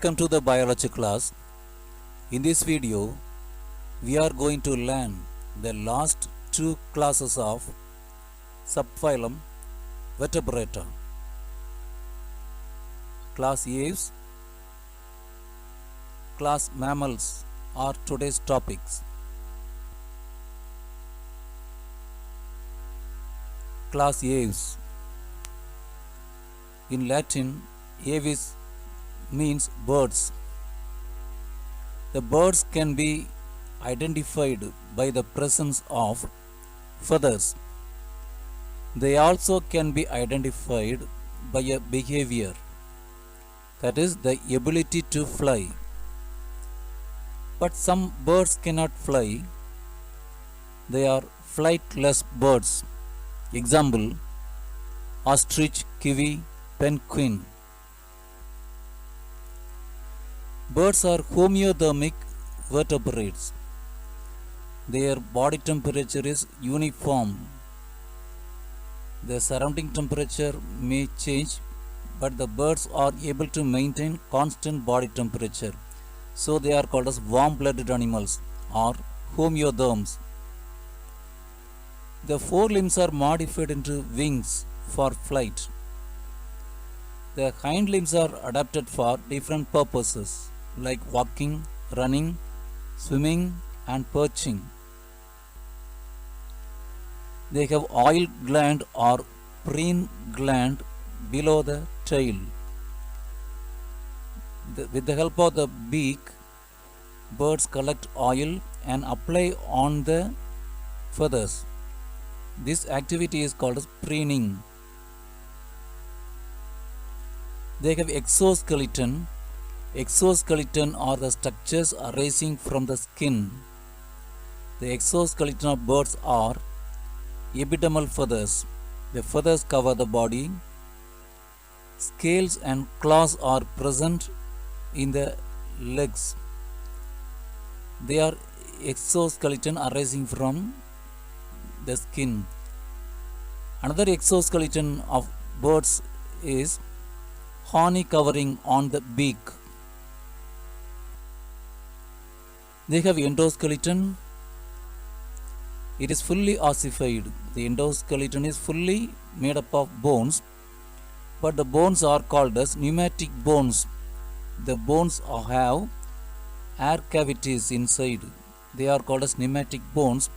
Welcome to the biology class. In this video, we are going to learn the last two classes of subphylum Vertebrata. Class Aves, class Mammals are today's topics. Class Aves. In Latin, Aves means birds. The birds can be identified by the presence of feathers. They also can be identified by a behavior, that is, the ability to fly. But some birds cannot fly. They are flightless birds. Example: ostrich, kiwi, penguin. Birds are homeothermic vertebrates. Their body temperature is uniform. The surrounding temperature may change, but the birds are able to maintain constant body temperature. So they are called as warm-blooded animals or homeotherms. The forelimbs are modified into wings for flight. The hind limbs are adapted for different purposes like walking, running, swimming, and perching. They have oil gland or preen gland below the tail. With the help of the beak, birds collect oil and apply on the feathers. This activity is called as preening. They have exoskeleton. Exoskeleton are the structures arising from the skin. The exoskeleton of birds are epidermal feathers. The feathers cover the body. Scales and claws are present in the legs. They are exoskeleton arising from the skin. Another exoskeleton of birds is horny covering on the beak. They have endoskeleton. It is fully ossified. The endoskeleton is fully made up of bones, but the bones are called as pneumatic bones. The bones have air cavities inside. They are called as pneumatic bones.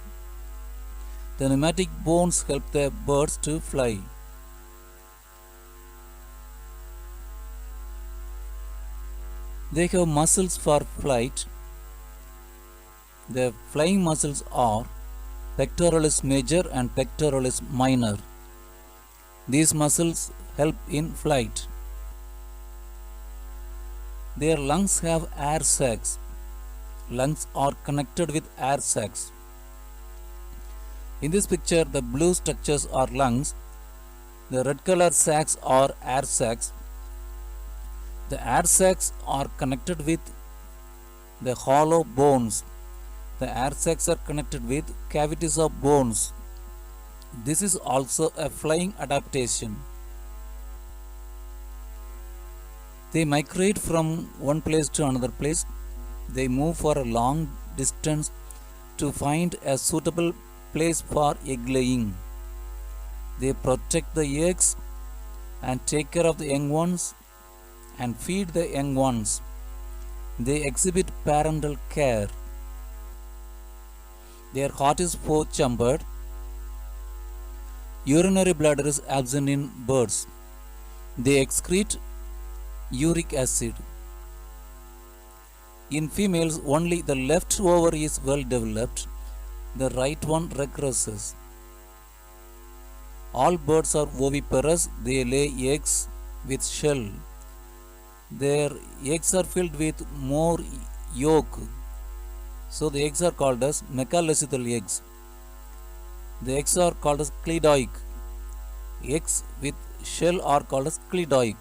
The pneumatic bones help the birds to fly. They have muscles for flight. The flying muscles are pectoralis major and pectoralis minor. These muscles help in flight. Their lungs have air sacs. Lungs are connected with air sacs. In this picture, the blue structures are lungs. The red color sacs are air sacs. The air sacs are connected with the hollow bones. The air sacs are connected with cavities of bones. This is also a flying adaptation. They migrate from one place to another place. They move for a long distance to find a suitable place for egg laying. They protect the eggs and take care of the young ones and feed the young ones. They exhibit parental care. Their heart is four-chambered. Urinary bladder is absent in birds. They excrete uric acid. In females, only the left ovary is well developed. The right one regresses. All birds are oviparous. They lay eggs with shell. Their eggs are filled with more yolk. So the eggs are called as mechalecical eggs. The eggs are called as cleidoic. Eggs with shell are called as cleidoic.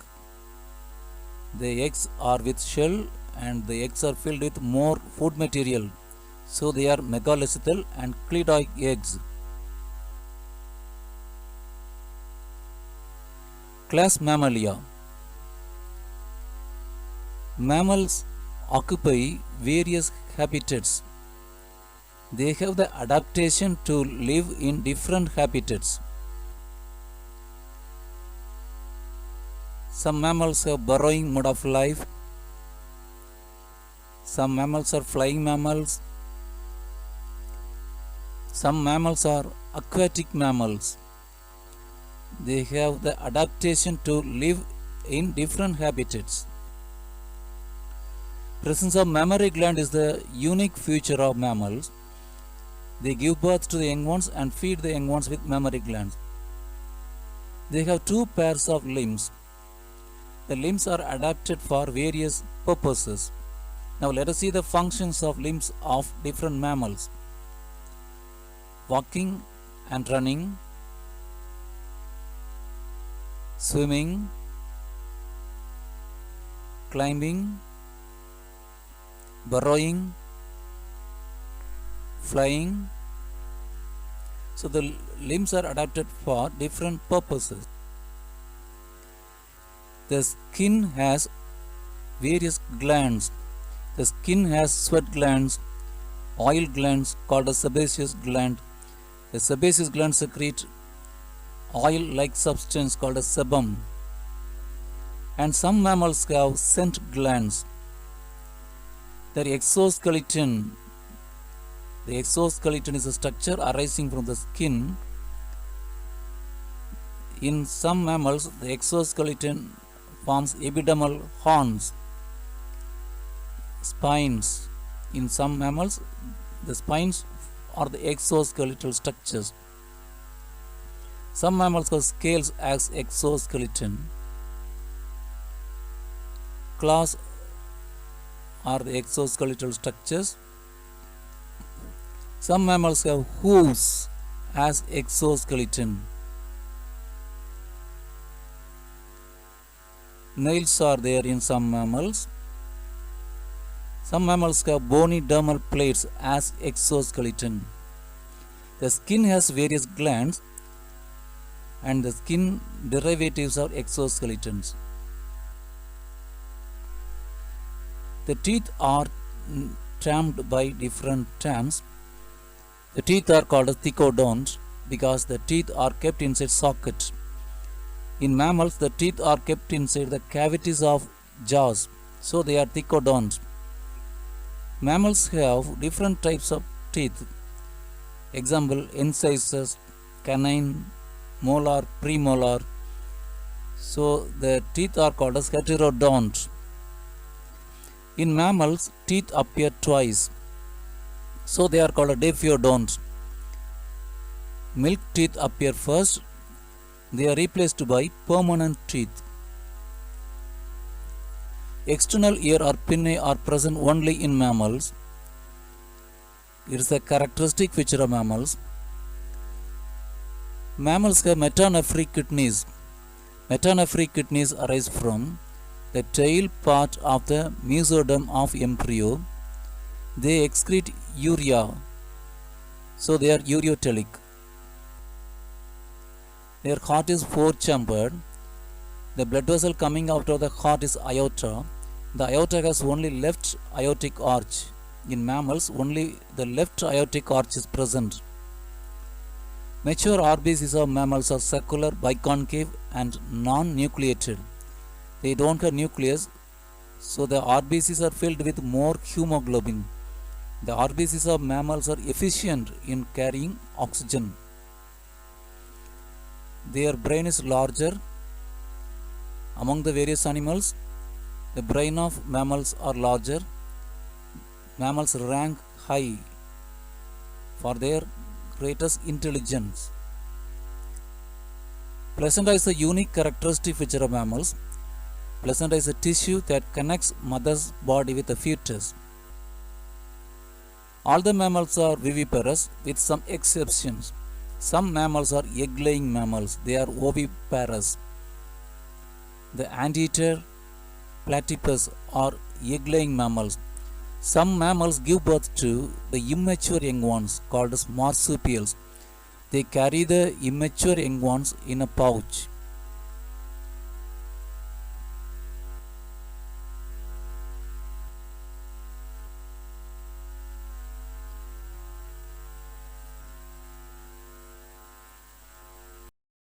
The eggs are with shell and the eggs are filled with more food material. So they are megalocecal and cleidoic eggs. Class Mammalia. Mammals occupy various habitats. They have the adaptation to live in different habitats. Some mammals have burrowing mode of life. Some mammals are flying mammals. Some mammals are aquatic mammals. They have the adaptation to live in different habitats. Presence of mammary gland is the unique feature of mammals. They give birth to the young ones and feed the young ones with mammary glands. They have two pairs of limbs. The limbs are adapted for various purposes. Now let us see the functions of limbs of different mammals. Walking and running, swimming, climbing, burrowing, flying. So the limbs are adapted for different purposes. The skin has various glands. The skin has sweat glands, oil glands called a sebaceous gland. The sebaceous gland secrete oil-like substance called a sebum. And some mammals have scent glands. Their exoskeleton. The exoskeleton is a structure arising from the skin. In some mammals, the exoskeleton forms epidermal horns, spines. In some mammals, the spines are the exoskeletal structures. Some mammals have scales as exoskeleton. Claws are the exoskeletal structures. Some mammals have hooves as exoskeleton. Nails are there in some mammals. Some mammals have bony dermal plates as exoskeleton. The skin has various glands and the skin derivatives are exoskeletons. The teeth are termed by different terms. The teeth are called as thecodont because the teeth are kept inside sockets. In mammals, the teeth are kept inside the cavities of jaws, so they are thecodonts. Mammals have different types of teeth. Example, incisors, canine, molar, premolar. So the teeth are called as heterodont. In mammals, teeth appear twice, so they are called a diphyodont. Milk teeth appear first. They are replaced by permanent teeth. External ear or pinnae are present only in mammals. It is a characteristic feature of mammals. Mammals have metanephric kidneys. Metanephric kidneys arise from the tail part of the mesoderm of embryo. They excrete urea, so they are ureotelic. Their heart is four-chambered. The blood vessel coming out of the heart is aorta. The aorta has only left aortic arch. In mammals, only the left aortic arch is present. Mature RBCs of mammals are circular, biconcave and non-nucleated. They don't have nucleus, so the RBCs are filled with more hemoglobin. The RBCs of mammals are efficient in carrying oxygen. Their brain is larger. Among the various animals, the brain of mammals are larger. Mammals rank high for their greatest intelligence. Placenta is a unique characteristic feature of mammals. Placenta is a tissue that connects mother's body with the fetus. All the mammals are viviparous with some exceptions. Some mammals are egg-laying mammals. They are oviparous. The anteater, platypus are egg-laying mammals. Some mammals give birth to the immature young ones called as marsupials. They carry the immature young ones in a pouch.